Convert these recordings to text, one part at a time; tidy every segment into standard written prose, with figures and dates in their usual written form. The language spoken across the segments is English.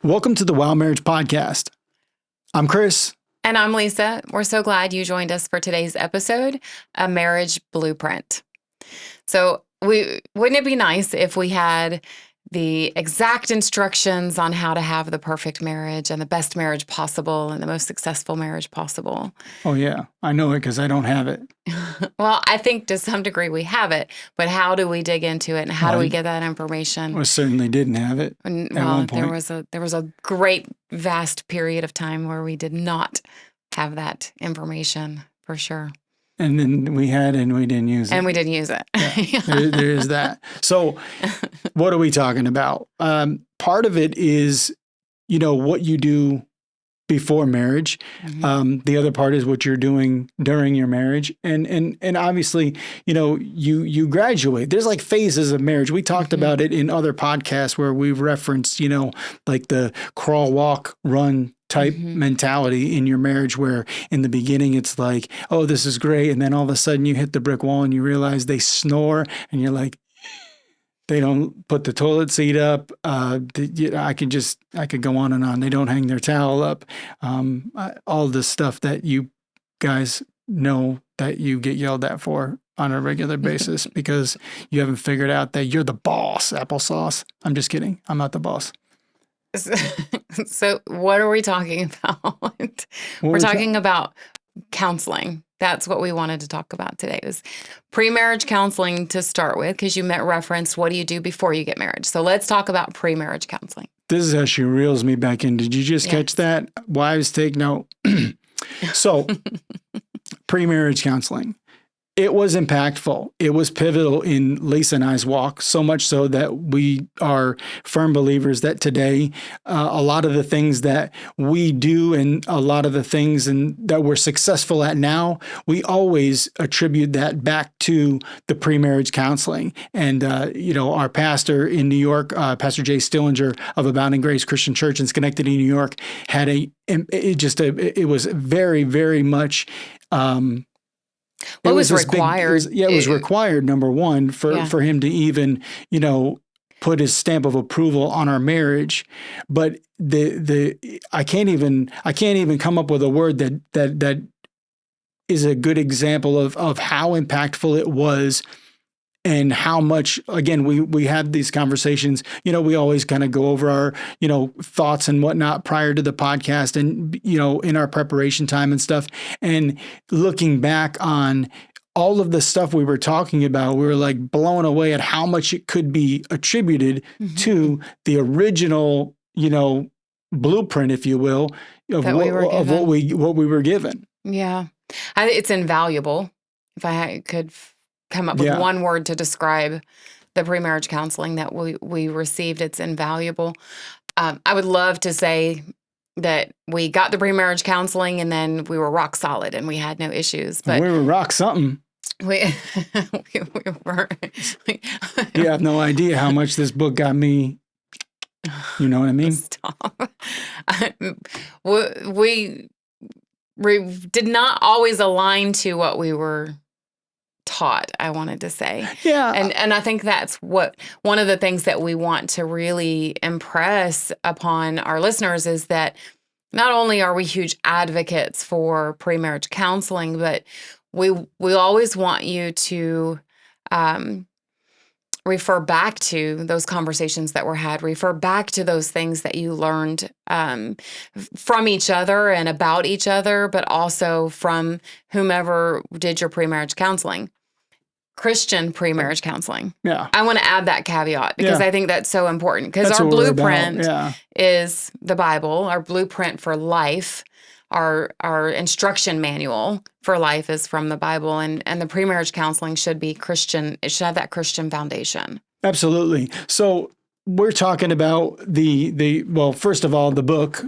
Welcome to the Wow Marriage Podcast. I'm Chris. And I'm Lisa. We're so glad you joined us for today's episode, A Marriage Blueprint. So wouldn't it be nice if we had the exact instructions on how to have the perfect marriage and the best marriage possible and the most successful marriage possible? Oh, yeah. I know it because I don't have it. Well, I think to some degree we have it, but how do we dig into it and how do we get that information? We certainly didn't have it at one point. There was a great, vast period of time where we did not have that information for sure. And then we had and we didn't use it. And we didn't use it. Yeah, there is that. So what are we talking about? Part of it is, what you do before marriage. Mm-hmm. The other part is what you're doing during your marriage. And obviously, you graduate. There's like phases of marriage. We talked about it in other podcasts where we've referenced, like the crawl, walk, run type mentality in your marriage, where in the beginning it's like, oh, this is great. And then all of a sudden you hit the brick wall and you realize they snore and you're like, they don't put the toilet seat up. I could go on and on. They don't hang their towel up. All the stuff that you guys know that you get yelled at for on a regular basis because you haven't figured out that you're the boss, applesauce. I'm just kidding. I'm not the boss. So what are we talking about? We're talking about counseling. That's what we wanted to talk about today. It was pre-marriage counseling to start with, because you referenced what do you do before you get married. So let's talk about pre-marriage counseling. This is how she reels me back in. Did you just catch that? Wives, take note. So pre-marriage counseling. It was impactful. It was pivotal in Lisa and I's walk, so much so that we are firm believers that today, a lot of the things that we do and a lot of the things that we're successful at now, we always attribute that back to the pre-marriage counseling. And, our pastor in New York, Pastor Jay Stillinger of Abounding Grace Christian Church in Schenectady, New York, had it was very, very much, it was required. It was required, number one, for him to even, put his stamp of approval on our marriage. But I can't even come up with a word that is a good example of how impactful it was. And how much, again, we have these conversations, we always kind of go over our, thoughts and whatnot prior to the podcast and, in our preparation time and stuff. And looking back on all of the stuff we were talking about, we were like blown away at how much it could be attributed to the original, blueprint, if you will, of what we were given. Yeah. It's invaluable. If I could come up with one word to describe the pre-marriage counseling that we received, it's invaluable. I would love to say that we got the pre-marriage counseling and then we were rock solid and we had no issues. But we were rock something. We were. You have no idea how much this book got me. You know what I mean? Stop. We did not always align to what we were taught, I wanted to say. Yeah. And I think that's one of the things that we want to really impress upon our listeners is that not only are we huge advocates for pre-marriage counseling, but we always want you to refer back to those conversations that were had, refer back to those things that you learned from each other and about each other, but also from whomever did your pre-marriage counseling. Christian pre-marriage counseling. Yeah. I want to add that caveat because I think that's so important, because our blueprint is the Bible. Our blueprint for life, our instruction manual for life is from the Bible, and the pre-marriage counseling should be Christian. It should have that Christian foundation. Absolutely. So we're talking about first of all, the book,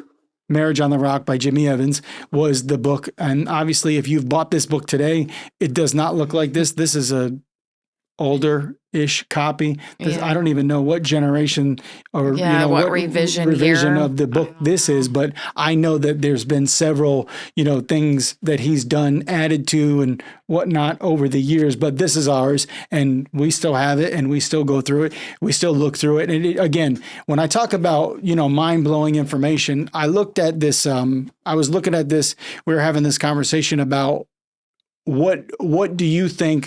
Marriage on the Rock by Jimmy Evans was the book. And obviously, if you've bought this book today, it does not look like this. This is a older ish copy. I don't even know what generation or what revision of the book this is, but I know that there's been several things that he's done, added to, and whatnot over the years. But this is ours, and we still have it, and we still go through it. We still look through it. And again, when I talk about mind blowing information, I looked at this. I was looking at this. We were having this conversation about. What do you think,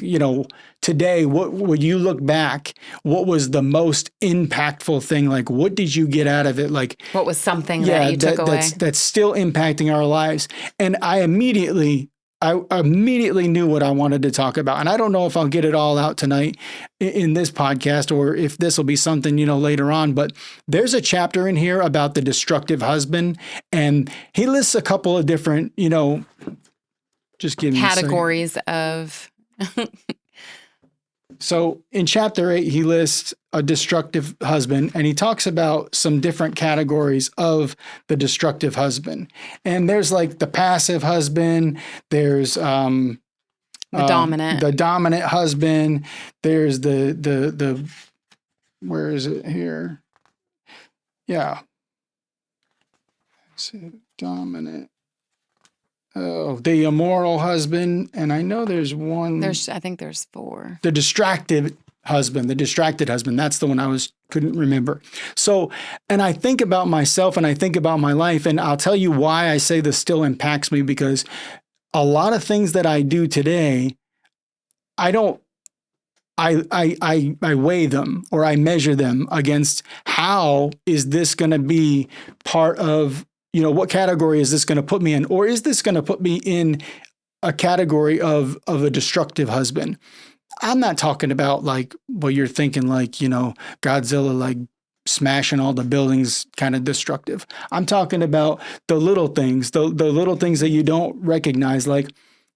today, what would you look back, what was the most impactful thing? Like, what did you get out of it? Like, what was something that you took away? That's still impacting our lives. And I immediately knew what I wanted to talk about. And I don't know if I'll get it all out tonight in this podcast or if this will be something, later on, but there's a chapter in here about the destructive husband. And he lists a couple of different, just give me categories of. So in chapter 8, he lists a destructive husband, and he talks about some different categories of the destructive husband. And there's like the passive husband. There's the dominant husband. There's the where is it here? Yeah. Let's see, dominant. Oh, the immoral husband. And I know there's one. I think there's 4. The distracted husband. That's the one couldn't remember. So, and I think about myself and I think about my life, and I'll tell you why I say this still impacts me, because a lot of things that I do today, I weigh them or I measure them against how is this going to be part of, what category is this going to put me in? Or is this going to put me in a category of a destructive husband? I'm not talking about like what you're thinking, like, Godzilla, like smashing all the buildings, kind of destructive. I'm talking about the little things, the little things that you don't recognize, like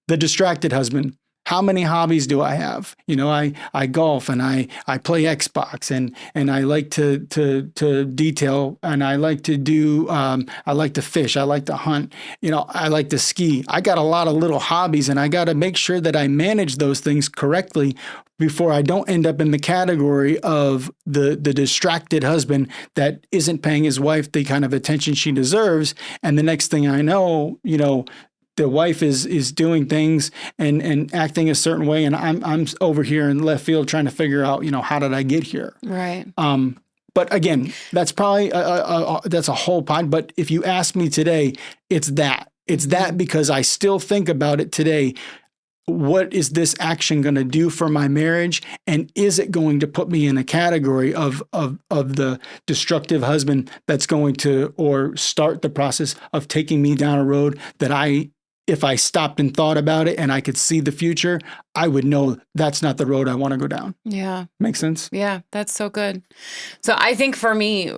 the distracted husband. How many hobbies do I have? I golf and I play Xbox and I like to detail, and I like to do I like to fish, I like to hunt, I like to ski. I got a lot of little hobbies, and I got to make sure that I manage those things correctly before I don't end up in the category of the distracted husband that isn't paying his wife the kind of attention she deserves. And the next thing I know, the wife is doing things and acting a certain way, and I'm over here in left field trying to figure out, how did I get here? Right. But again, that's probably that's a whole pod. But if you ask me today, it's that because I still think about it today. What is this action going to do for my marriage? And is it going to put me in a category of the destructive husband that's going to, or start the process of taking me down a road that if I stopped and thought about it and I could see the future, I would know that's not the road I want to go down. Yeah. Makes sense? Yeah, that's so good. So I think for me,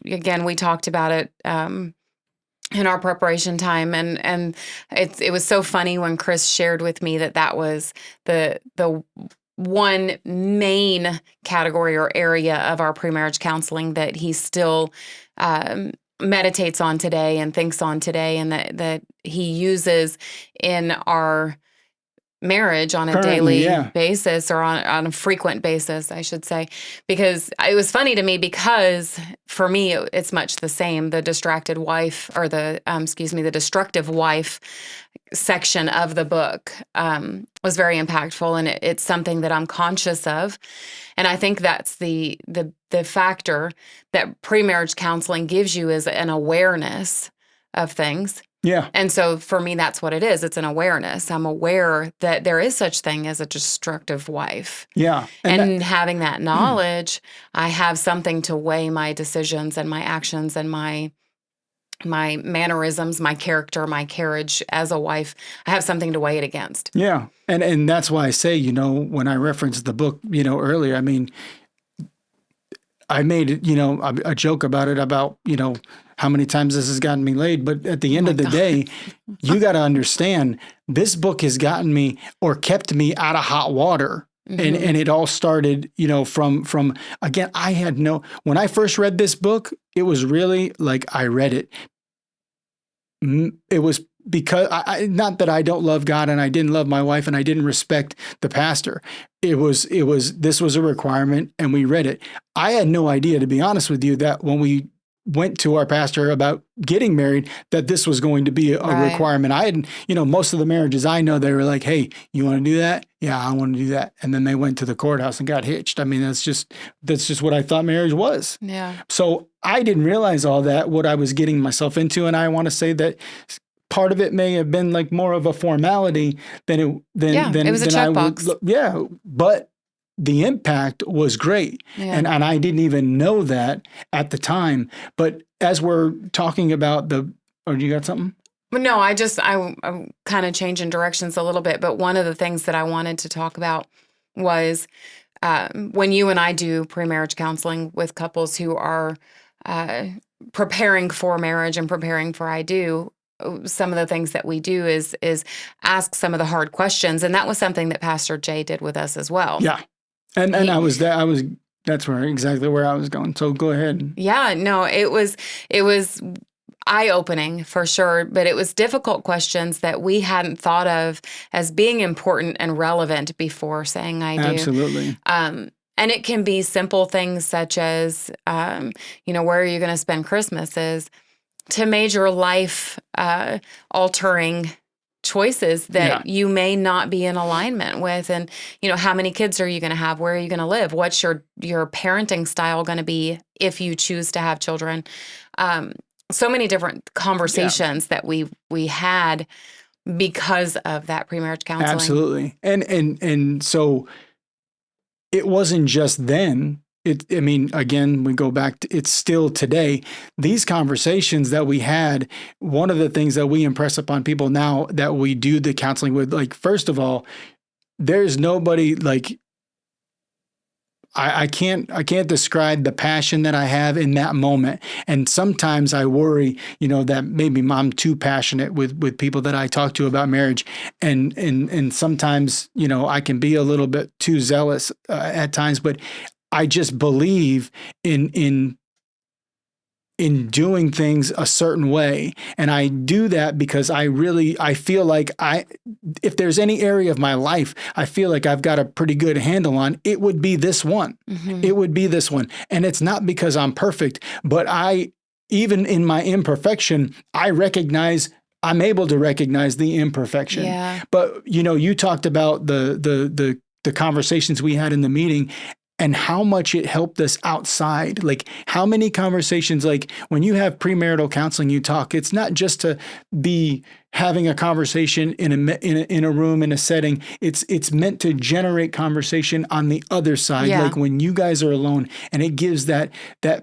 again, we talked about it in our preparation time, and it was so funny when Chris shared with me that was the one main category or area of our premarriage counseling that he still meditates on today and thinks on today, and that he uses in our marriage on a daily basis, or on a frequent basis, I should say, because it was funny to me, because for me, it's much the same. The distracted wife, or the destructive wife section of the book was very impactful, and it's something that I'm conscious of. And I think that's the factor that premarriage counseling gives you, is an awareness of things. Yeah. And so for me, that's what it is. It's an awareness. I'm aware that there is such thing as a destructive wife. Yeah. And having that knowledge, I have something to weigh my decisions and my actions and my mannerisms, my character, my carriage as a wife. I have something to weigh it against. Yeah. And that's why I say, when I referenced the book, earlier, I mean, I made, a joke about it, about, how many times this has gotten me laid. But at the end of the day, you got to understand, this book has gotten me, or kept me, out of hot water. Mm-hmm. And it all started, from again, when I first read this book, it was really like, I read it. It was because not that I don't love God and I didn't love my wife and I didn't respect the pastor. This was a requirement and we read it. I had no idea, to be honest with you, that when we went to our pastor about getting married, that this was going to be a requirement. I hadn't, most of the marriages I know, they were like, hey, you want to do that? Yeah, I want to do that. And then they went to the courthouse and got hitched. I mean, that's just what I thought marriage was. Yeah. So I didn't realize all that, what I was getting myself into. And I want to say that part of it may have been like more of a formality than it was a checkbox. Yeah. But the impact was great. Yeah. And I didn't even know that at the time. But as we're talking about you got something? No, I'm kind of changing directions a little bit. But one of the things that I wanted to talk about was when you and I do pre-marriage counseling with couples who are preparing for marriage and preparing for I do, some of the things that we do is ask some of the hard questions. And that was something that Pastor Jay did with us as well. Yeah. And that's exactly where I was going. So go ahead. Yeah, no, it was eye-opening for sure, but it was difficult questions that we hadn't thought of as being important and relevant before saying I do. Absolutely. And it can be simple things such as, where are you going to spend Christmases, to major life altering choices that you may not be in alignment with. And, how many kids are you going to have? Where are you going to live? What's your parenting style going to be if you choose to have children? So many different conversations that we had because of that pre-marriage counseling. Absolutely. And so it wasn't just then. Again, we go back to, it's still today. These conversations that we had, one of the things that we impress upon people now that we do the counseling with, like, first of all, there's nobody like, I can't describe the passion that I have in that moment. And sometimes I worry, that maybe I'm too passionate with people that I talk to about marriage. And sometimes, I can be a little bit too zealous at times, but I just believe in doing things a certain way. And I do that because I feel like if there's any area of my life I feel like I've got a pretty good handle on, it would be this one. Mm-hmm. It would be this one. And it's not because I'm perfect, but even in my imperfection, I'm able to recognize the imperfection. Yeah. But, you talked about the conversations we had in the meeting, and how much it helped us outside. Like, how many conversations, like when you have premarital counseling, you talk, it's not just to be having a conversation in a room, in a setting. It's meant to generate conversation on the other side. Yeah. Like when you guys are alone, and it gives that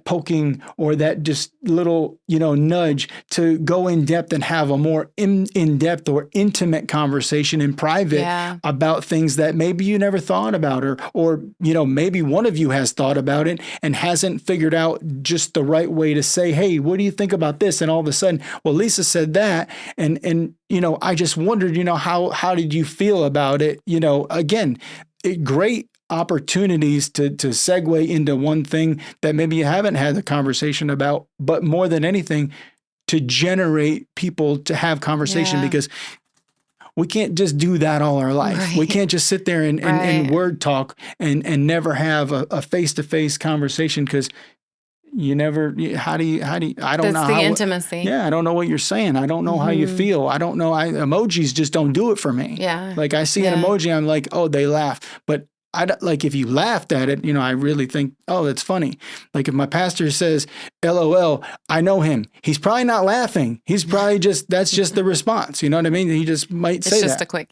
poking or that just little, nudge to go in depth and have a more in-depth or intimate conversation in private about things that maybe you never thought about, or maybe one of you has thought about it and hasn't figured out just the right way to say, hey, what do you think about this? And all of a sudden, well, Lisa said that. And I just wondered, how did you feel about it? Again, great opportunities to segue into one thing that maybe you haven't had the conversation about, but more than anything, to generate people to have conversation, because we can't just do that all our life. Right. We can't just sit there and word talk and never have a face-to-face conversation, because how do you, I don't know. That's the intimacy. Yeah. I don't know what you're saying. I don't know how you feel. I don't know. Emojis just don't do it for me. Yeah. Like I see an emoji, I'm like, oh, they laugh. But if you laughed at it, I really think, oh, that's funny. Like if my pastor says, LOL, I know him. He's probably not laughing. He's probably that's just the response. You know what I mean? He just might say that. It's just a quick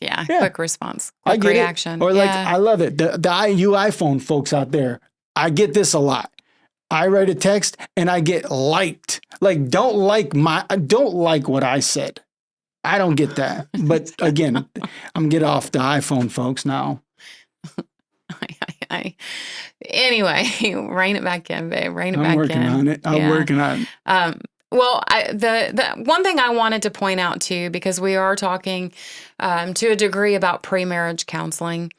response, quick reaction. Or I love it. The iPhone folks out there, I get this a lot. I write a text and I get liked. Like, don't like what I said. I don't get that. But again, I'm getting off the iPhone folks now. Anyway, rein it back in, babe. Rein it back in. I'm working on it. I'm working on it. Well, the one thing I wanted to point out too, because we are talking to a degree about pre-marriage counseling,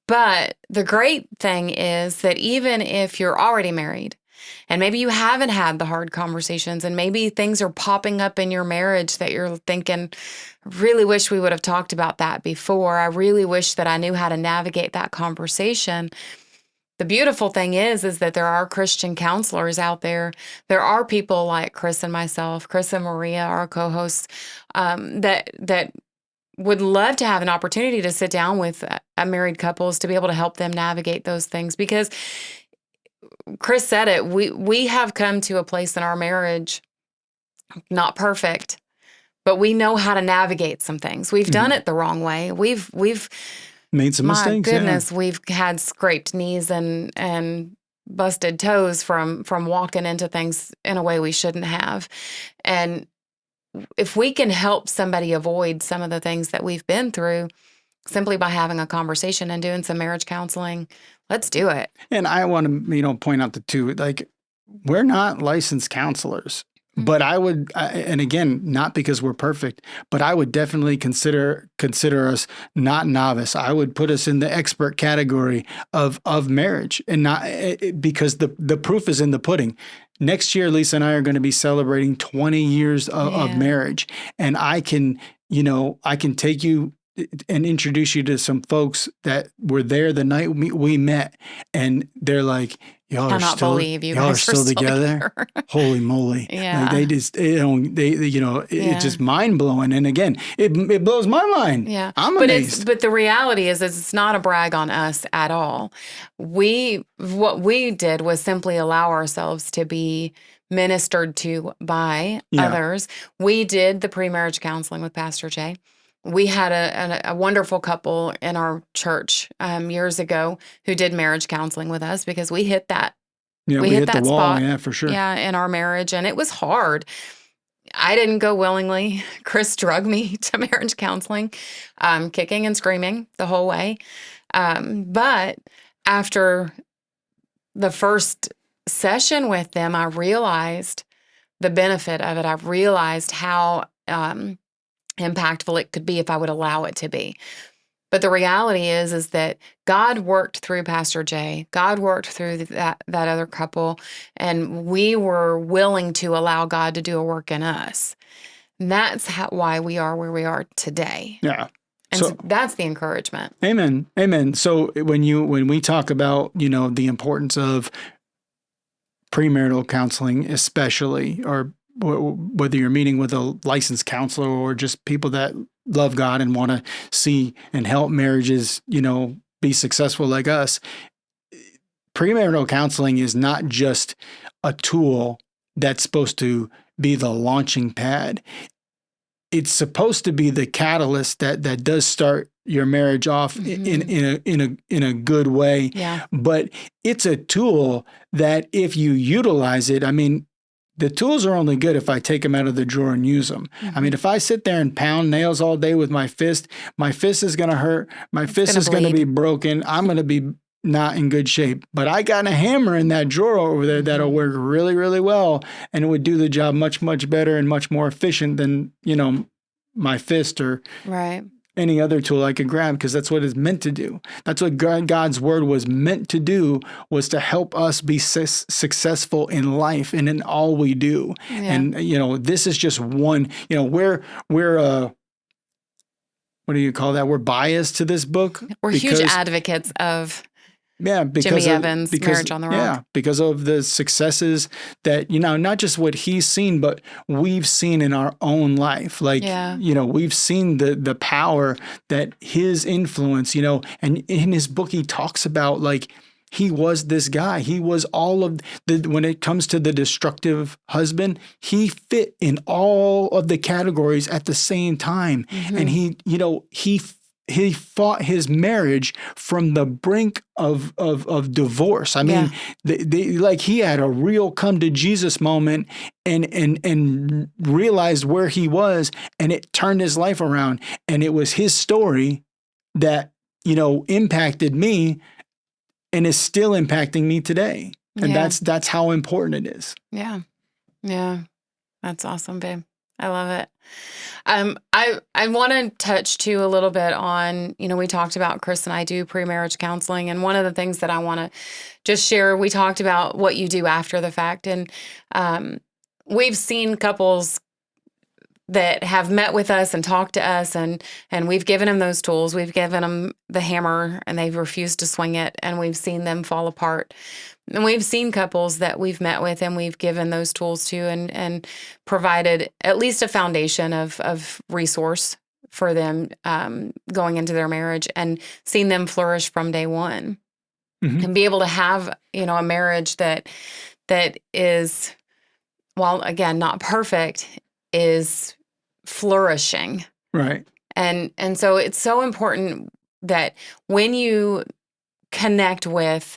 but the great thing is that even if you're already married And maybe you haven't had the hard conversations, and maybe things are popping up in your marriage that you're thinking, really wish we would have talked about that before. I really wish that I knew how to navigate that conversation. The beautiful thing is that there are Christian counselors out there. There are people like Chris and myself, Chris and Maria, our co-hosts, that would love to have an opportunity to sit down with married couples to be able to help them navigate those things. Because Chris said it, we have come to a place in our marriage, not perfect, but we know how to navigate some things. We've done it the wrong way. We've made some mistakes. My goodness, we've had scraped knees and busted toes from walking into things in a way we shouldn't have. And if we can help somebody avoid some of the things that we've been through simply by having a conversation and doing some marriage counseling, let's do it. And I want to, point out the two, like, we're not licensed counselors. But I would, and again, not because we're perfect, but I would definitely consider us not novice. I would put us in the expert category of marriage, and not because the proof is in the pudding. Next year, Lisa and I are going to be celebrating 20 years of marriage, and I can take you and introduce you to some folks that were there the night we met, and they're like, y'all are still together. Holy moly. Yeah. Like it's just mind blowing. And again, it blows my mind. Yeah. I'm amazed. But the reality is it's not a brag on us at all. What we did was simply allow ourselves to be ministered to by others. We did the pre-marriage counseling with Pastor Jay. We had a wonderful couple in our church years ago who did marriage counseling with us because we hit that. Yeah, we hit that wall. Spot, yeah, for sure. Yeah, in our marriage, and it was hard. I didn't go willingly. Chris drug me to marriage counseling, kicking and screaming the whole way. But after the first session with them, I realized the benefit of it. I realized how impactful it could be if I would allow it to be. But the reality is that God worked through Pastor Jay. God worked through that other couple, and we were willing to allow God to do a work in us. And that's why we are where we are today. Yeah. And so that's the encouragement. Amen. Amen. So when we talk about, the importance of premarital counseling, especially, or whether you're meeting with a licensed counselor or just people that love God and want to see and help marriages, be successful like us, premarital counseling is not just a tool that's supposed to be the launching pad. It's supposed to be the catalyst that does start your marriage off in a good way. Yeah. But it's a tool that if you utilize it, the tools are only good if I take them out of the drawer and use them. If I sit there and pound nails all day with my fist is going to hurt. My fist is going to be broken. I'm going to be not in good shape. But I got a hammer in that drawer over there that'll work really, really well. And it would do the job much, much better and much more efficient than, my fist or any other tool I could grab, because that's what it's meant to do. That's what God's word was meant to do, was to help us be successful in life and in all we do. Yeah. And, this is just one, we're what do you call that? We're biased to this book. We're huge advocates of because Jimmy Evans' Marriage on the Rock. Yeah, because of the successes that, not just what he's seen, but we've seen in our own life. Like, we've seen the power that his influence, and in his book, he talks about, like, he was this guy. He was all of when it comes to the destructive husband, he fit in all of the categories at the same time. And he fought his marriage from the brink of divorce. He had a real come to Jesus moment and realized where he was, and it turned his life around. And it was his story that, impacted me and is still impacting me today. And that's how important it is. Yeah. Yeah. That's awesome, babe. I love it. I want to touch too a little bit on, we talked about, Chris and I do pre-marriage counseling, and one of the things that I want to just share, we talked about what you do after the fact, and we've seen couples that have met with us and talked to us, and we've given them those tools. We've given them the hammer, and they've refused to swing it, and we've seen them fall apart. And we've seen couples that we've met with and we've given those tools to, and provided at least a foundation of resource for them going into their marriage, and seen them flourish from day one. Mm-hmm. And be able to have, a marriage that is, while again, not perfect, is flourishing. Right. And so it's so important that when you connect with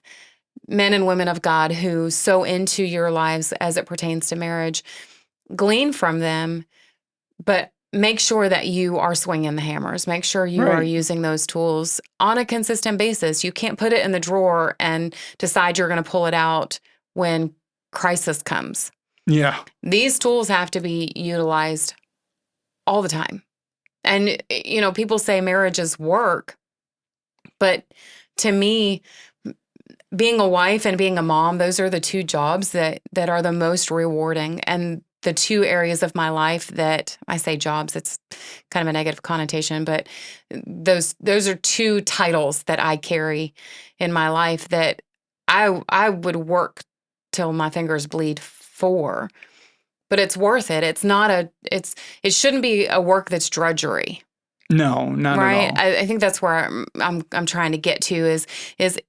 men and women of God who sow into your lives as it pertains to marriage, glean from them, but make sure that you are swinging the hammers. Make sure you are using those tools on a consistent basis. You can't put it in the drawer and decide you're going to pull it out when crisis comes. Yeah. These tools have to be utilized all the time. And, people say marriage is work, but to me, being a wife and being a mom, those are the two jobs that are the most rewarding, and the two areas of my life that I say jobs, it's kind of a negative connotation, but those are two titles that I carry in my life that I would work till my fingers bleed for, but it's worth it. It shouldn't be a work that's drudgery. No, not at all. I think that's where I'm trying to get to is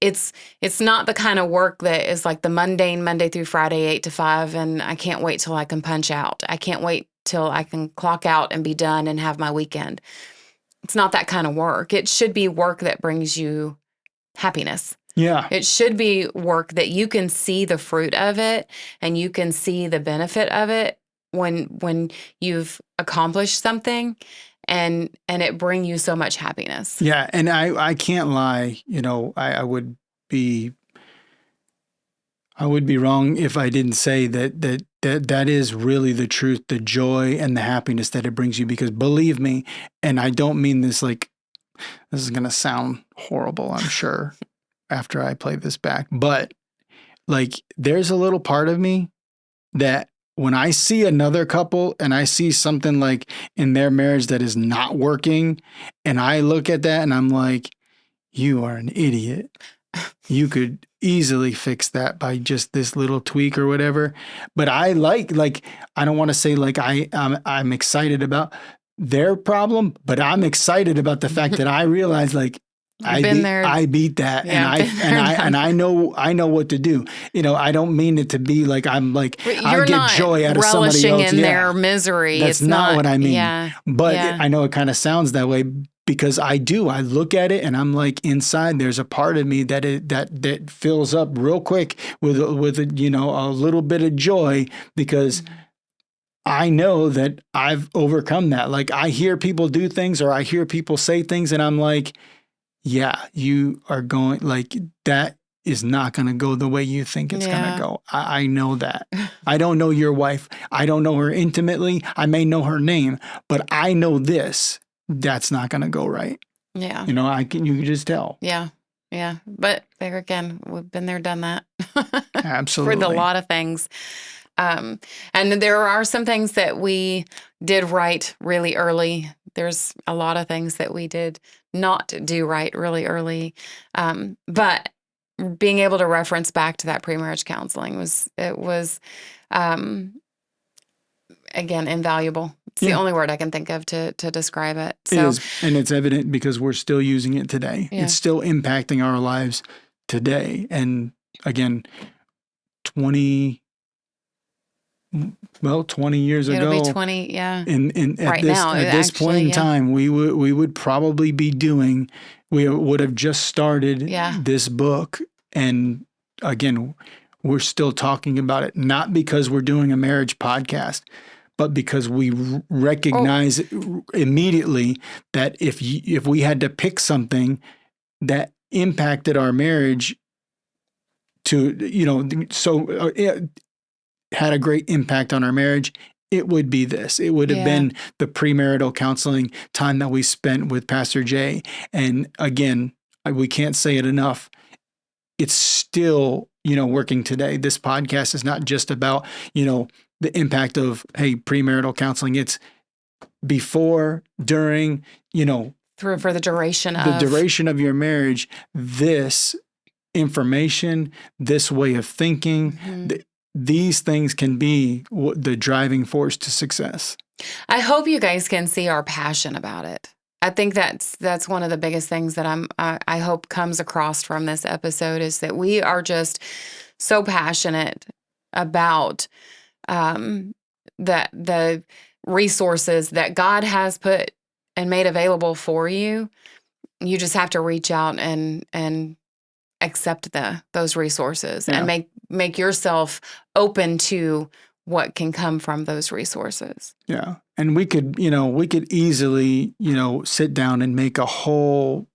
it's not the kind of work that is like the mundane Monday through Friday 8 to 5, and I can't wait till I can punch out. I can't wait till I can clock out and be done and have my weekend. It's not that kind of work. It should be work that brings you happiness. Yeah. It should be work that you can see the fruit of it, and you can see the benefit of it when you've accomplished something. And it bring you so much happiness. Yeah. And I can't lie, I would be wrong if I didn't say that is really the truth, the joy and the happiness that it brings you, because believe me, and I don't mean this like, this is going to sound horrible, I'm sure, after I play this back, but like there's a little part of me that when I see another couple and I see something like in their marriage that is not working, and I look at that and I'm like, you are an idiot. You could easily fix that by just this little tweak or whatever. But I like I don't want to say like I'm excited about their problem, but I'm excited about the fact that I realize like I beat that, yeah, and I know what to do. I don't mean it to be like I'm like I get joy out of somebody else. In their misery. That's not what I mean. Yeah. But I know it kind of sounds that way because I do. I look at it and I'm like, inside there's a part of me that fills up real quick with a little bit of joy, because I know that I've overcome that. Like I hear people do things, or I hear people say things, and I'm like, yeah, you are going, like, that is not going to go the way you think it's going to go. I know that. I don't know your wife. I don't know her intimately. I may know her name, but I know this. That's not going to go right. Yeah. You can just tell. Yeah. Yeah. But there again, we've been there, done that. Absolutely. For a lot of things. And there are some things that we did right really early. There's a lot of things that we did not do right really early. But being able to reference back to that pre-marriage counseling was again, invaluable. It's the only word I can think of to describe it. So, it is, and it's evident because we're still using it today. Yeah. It's still impacting our lives today. And again, 20 years ago. It'll be 20, yeah. At this point in time, we would probably be doing, we would have just started this book. And again, we're still talking about it, not because we're doing a marriage podcast, but because we recognize immediately that if we had to pick something that impacted our marriage had a great impact on our marriage, it would be this. It would have been the premarital counseling time that we spent with Pastor Jay. And again, we can't say it enough. It's still, working today. This podcast is not just about, the impact of, hey, premarital counseling. It's before, during, through for the duration of your marriage, this information, this way of thinking, these things can be the driving force to success. I hope you guys can see our passion about it. I think that's one of the biggest things that I hope comes across from this episode is that we are just so passionate about the resources that God has put and made available for you. You just have to reach out and accept those resources and make yourself open to what can come from those resources. Yeah. And we could easily, sit down and make a whole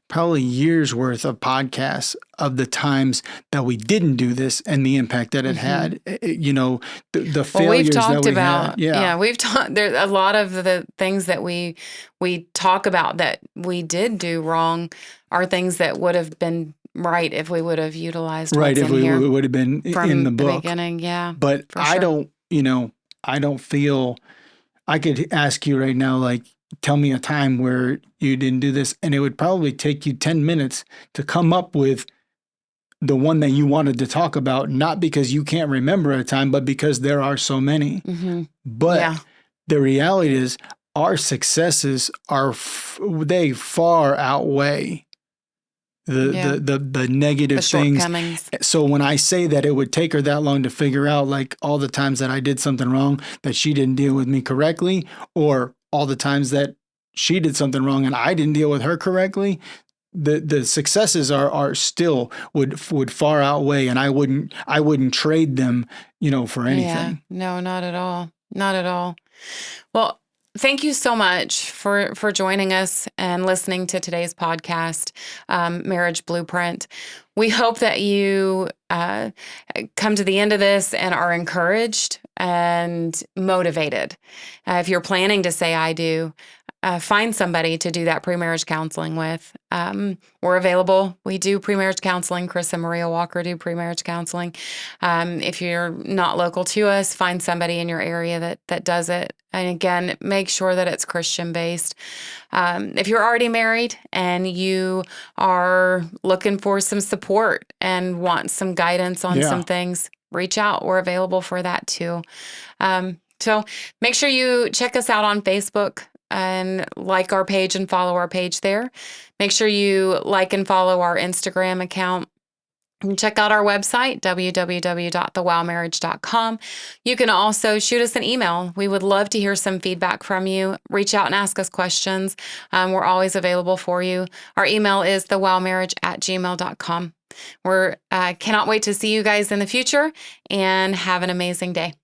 probably years worth of podcasts of the times that we didn't do this and the impact that it had, the failures we've talked that we about, had. Yeah. We've talked, there's a lot of the things that we talk about that we did do wrong are things that would have been right if we would have utilized what's if in here we would have been in the book. Beginning, yeah. But I don't feel, I could ask you right now, like, tell me a time where you didn't do this, and it would probably take you 10 minutes to come up with the one that you wanted to talk about, not because you can't remember a time, but because there are so many. But the reality is our successes they far outweigh the negative things. So when I say that it would take her that long to figure out, like, all the times that I did something wrong, that she didn't deal with me correctly, or all the times that she did something wrong and I didn't deal with her correctly, the successes are still would far outweigh, and I wouldn't trade them, for anything. Yeah. No, not at all. Not at all. Well, thank you so much for joining us and listening to today's podcast, Marriage Blueprint. We hope that you come to the end of this and are encouraged and motivated. If you're planning to say I do, find somebody to do that pre-marriage counseling with. We're available. We do pre-marriage counseling. Chris and Maria Walker do pre-marriage counseling. If you're not local to us, find somebody in your area that does it. And again, make sure that it's Christian-based. If you're already married and you are looking for some support and want some guidance on some things, reach out. We're available for that too. So make sure you check us out on Facebook and like our page and follow our page there. Make sure you like and follow our Instagram account. And check out our website, www.thewowmarriage.com. You can also shoot us an email. We would love to hear some feedback from you. Reach out and ask us questions. We're always available for you. Our email is thewowmarriage@gmail.com. We're cannot wait to see you guys in the future, and have an amazing day.